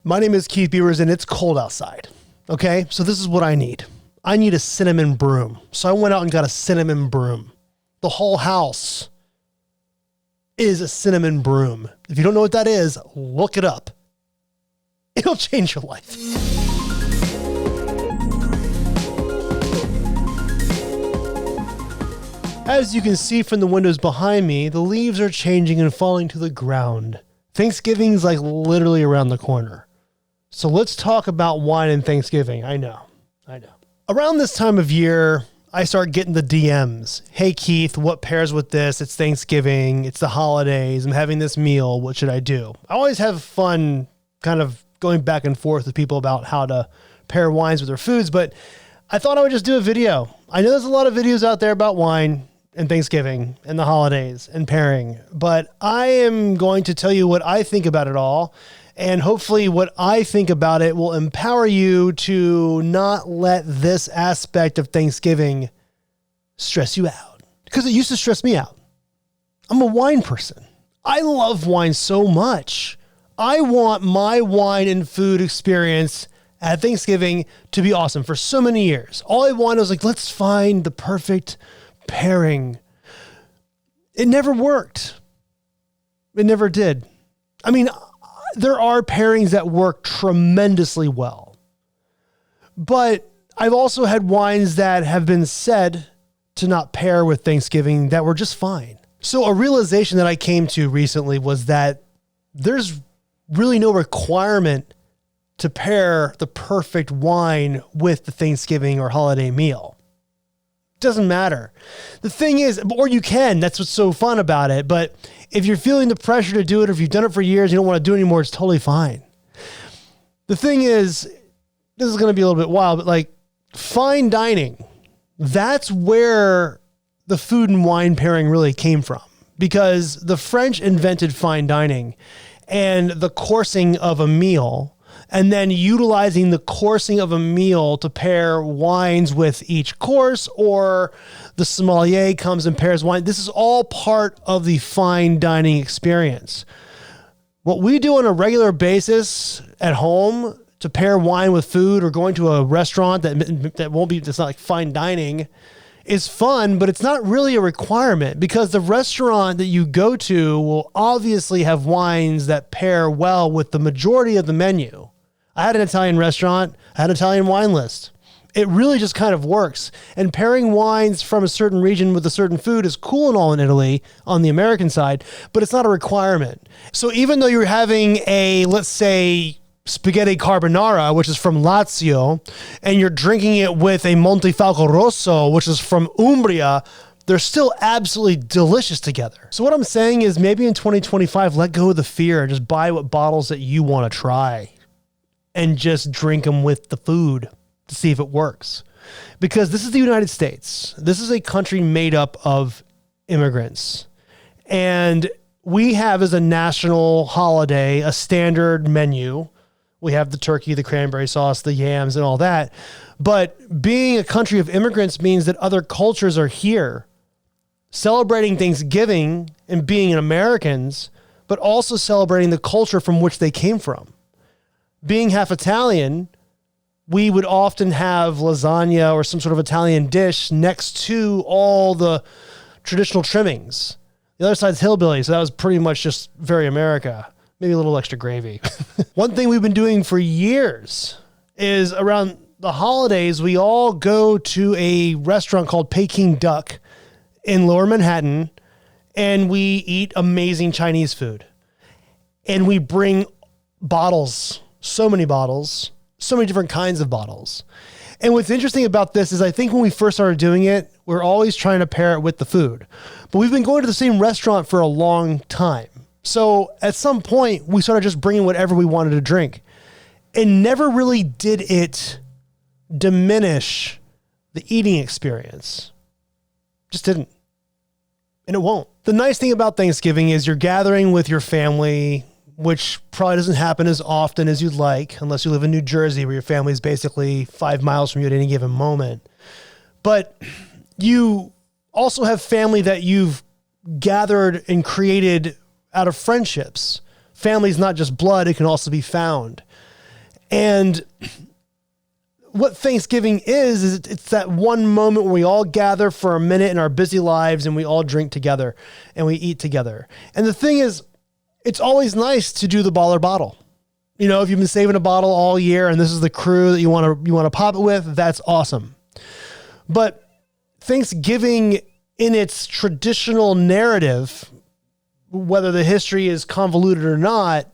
My name is Keith Beavers and it's cold outside. Okay, so this is what I need. I need a cinnamon broom. So I went out and got a cinnamon broom. The whole house is a cinnamon broom. If you don't know what that is, look it up. It'll change your life. As you can see from the windows behind me, the leaves are changing and falling to the ground. Thanksgiving's like literally around the corner. So let's talk about wine and Thanksgiving. I know. Around this time of year, I start getting the DMs. Hey, Keith, what pairs with this? It's Thanksgiving. It's the holidays. I'm having this meal. What should I do? I always have fun kind of going back and forth with people about how to pair wines with their foods, but I thought I would just do a video. I know there's a lot of videos out there about wine and Thanksgiving and the holidays and pairing, but I am going to tell you what I think about it all. And hopefully what I think about it will empower you to not let this aspect of Thanksgiving stress you out. Because it used to stress me out. I'm a wine person. I love wine so much. I want my wine and food experience at Thanksgiving to be awesome for so many years. All I wanted was like, let's find the perfect pairing. It never worked. It never did. I mean, there are pairings that work tremendously well, but I've also had wines that have been said to not pair with Thanksgiving that were just fine. So a realization that I came to recently was that there's really no requirement to pair the perfect wine with the Thanksgiving or holiday meal. Doesn't matter. The thing is, or you can, that's what's so fun about it. But if you're feeling the pressure to do it, or if you've done it for years, you don't want to do it anymore, it's totally fine. The thing is, this is going to be a little bit wild, but like fine dining, that's where the food and wine pairing really came from, because the French invented fine dining and the coursing of a meal, and then utilizing the coursing of a meal to pair wines with each course, or the sommelier comes and pairs wine. This is all part of the fine dining experience. What we do on a regular basis at home to pair wine with food, or going to a restaurant that's not like fine dining, is fun, but it's not really a requirement, because the restaurant that you go to will obviously have wines that pair well with the majority of the menu. I had an Italian restaurant, I had an Italian wine list. It really just kind of works. And pairing wines from a certain region with a certain food is cool and all in Italy on the American side, but it's not a requirement. So even though you're having a, let's say, spaghetti carbonara, which is from Lazio, and you're drinking it with a Montefalco Rosso, which is from Umbria, they're still absolutely delicious together. So what I'm saying is, maybe in 2025, let go of the fear and just buy what bottles that you want to try and just drink them with the food to see if it works. Because this is the United States. This is a country made up of immigrants. And we have, as a national holiday, a standard menu. We have the turkey, the cranberry sauce, the yams, and all that. But being a country of immigrants means that other cultures are here celebrating Thanksgiving and being Americans, but also celebrating the culture from which they came from. Being half Italian, we would often have lasagna or some sort of Italian dish next to all the traditional trimmings. The other side's hillbilly, so that was pretty much just very America. Maybe a little extra gravy. One thing we've been doing for years is around the holidays, we all go to a restaurant called Peking Duck in Lower Manhattan, and we eat amazing Chinese food. And we bring bottles, so many bottles, so many different kinds of bottles. And what's interesting about this is, I think when we first started doing it, we're always trying to pair it with the food. But we've been going to the same restaurant for a long time. So at some point, we started just bringing whatever we wanted to drink. And never really did it diminish the eating experience. Just didn't. And it won't. The nice thing about Thanksgiving is you're gathering with your family, which probably doesn't happen as often as you'd like, unless you live in New Jersey, where your family is basically 5 miles from you at any given moment. But you also have family that you've gathered and created out of friendships. Family's not just blood, it can also be found. And what Thanksgiving is it's that one moment where we all gather for a minute in our busy lives and we all drink together and we eat together. And the thing is, it's always nice to do the baller bottle. You know, if you've been saving a bottle all year and this is the crew that you want to pop it with, that's awesome. But Thanksgiving in its traditional narrative, whether the history is convoluted or not,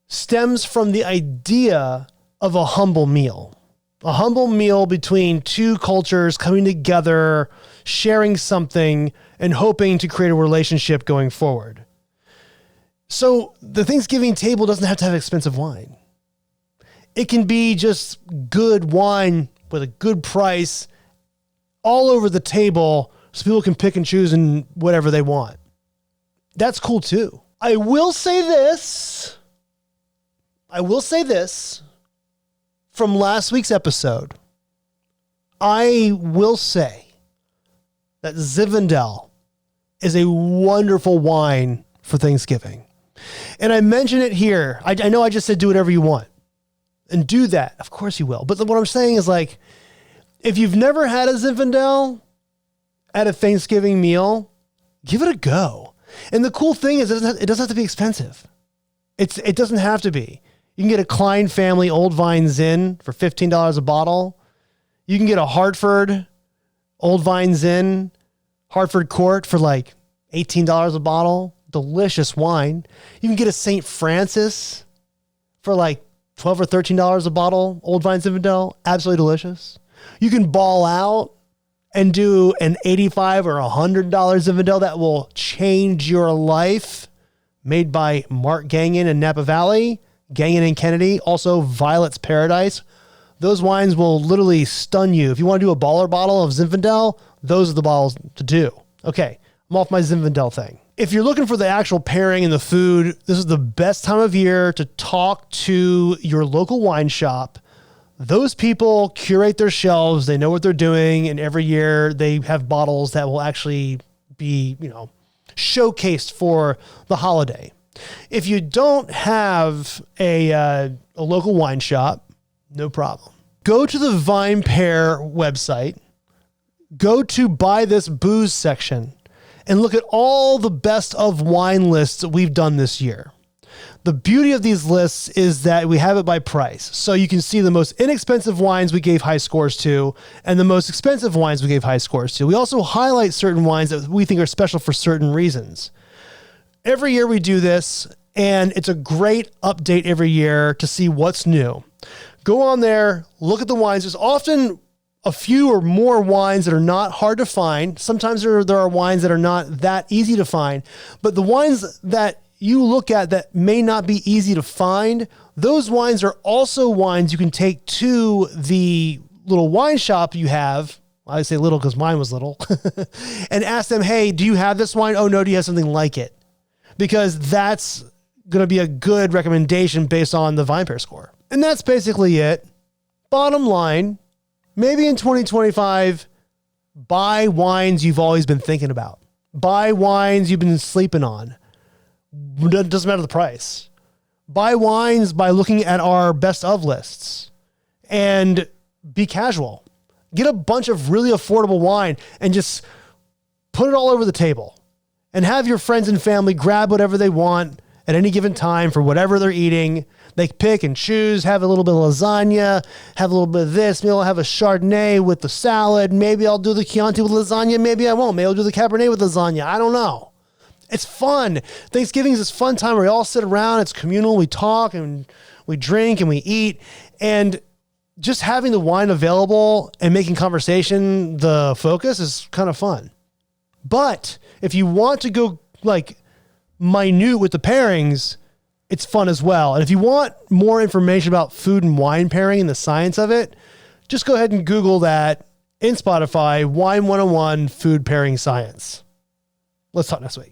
stems from the idea of a humble meal. A humble meal between two cultures coming together, sharing something, and hoping to create a relationship going forward. So the Thanksgiving table doesn't have to have expensive wine. It can be just good wine with a good price all over the table so people can pick and choose and whatever they want. That's cool too. I will say this from last week's episode. I will say that Zinfandel is a wonderful wine for Thanksgiving. And I mention it here. I know I just said do whatever you want. And do that. Of course you will. But what I'm saying is, like, if you've never had a Zinfandel at a Thanksgiving meal, give it a go. And the cool thing is it doesn't have to be expensive. It doesn't have to be. You can get a Klein Family Old Vine Zin for $15 a bottle. You can get a Hartford Old Vine Zin, Hartford Court for like $18 a bottle. Delicious wine. You can get a St. Francis for like $12 or $13 a bottle. Old Vine Zinfandel, absolutely delicious. You can ball out and do an $85 or $100 Zinfandel that will change your life. Made by Mark Gagnon in Napa Valley, Gagnon and Kennedy, also Violet's Paradise. Those wines will literally stun you. If you want to do a baller bottle of Zinfandel, those are the bottles to do. Okay, I'm off my Zinfandel thing. If you're looking for the actual pairing and the food, this is the best time of year to talk to your local wine shop. Those people curate their shelves. They know what they're doing. And every year they have bottles that will actually be, showcased for the holiday. If you don't have a local wine shop, no problem. Go to the VinePair website, go to Buy This Booze section, and look at all the best of wine lists that we've done this year. The beauty of these lists is that we have it by price. So you can see the most inexpensive wines we gave high scores to and the most expensive wines we gave high scores to. We also highlight certain wines that we think are special for certain reasons. Every year we do this, and it's a great update every year to see what's new. Go on there, look at the wines. There's often a few or more wines that are not hard to find. Sometimes there are wines that are not that easy to find, but the wines that you look at that may not be easy to find, those wines are also wines you can take to the little wine shop you have. I say little because mine was little and ask them, hey, do you have this wine? Oh no, do you have something like it? Because that's going to be a good recommendation based on the VinePair score. And that's basically it. Bottom line, maybe in 2025, buy wines you've always been thinking about. Buy wines you've been sleeping on. It doesn't matter the price. Buy wines by looking at our best of lists and be casual. Get a bunch of really affordable wine and just put it all over the table and have your friends and family grab whatever they want at any given time for whatever they're eating. They pick and choose, have a little bit of lasagna, have a little bit of this. Maybe I'll have a Chardonnay with the salad. Maybe I'll do the Chianti with lasagna. Maybe I won't. Maybe I'll do the Cabernet with lasagna. I don't know. It's fun. Thanksgiving is this fun time where we all sit around. It's communal. We talk and we drink and we eat. And just having the wine available and making conversation the focus is kind of fun. But if you want to go like minute with the pairings, it's fun as well. And if you want more information about food and wine pairing and the science of it, just go ahead and Google that in Spotify, Wine 101 Food Pairing Science. Let's talk next week.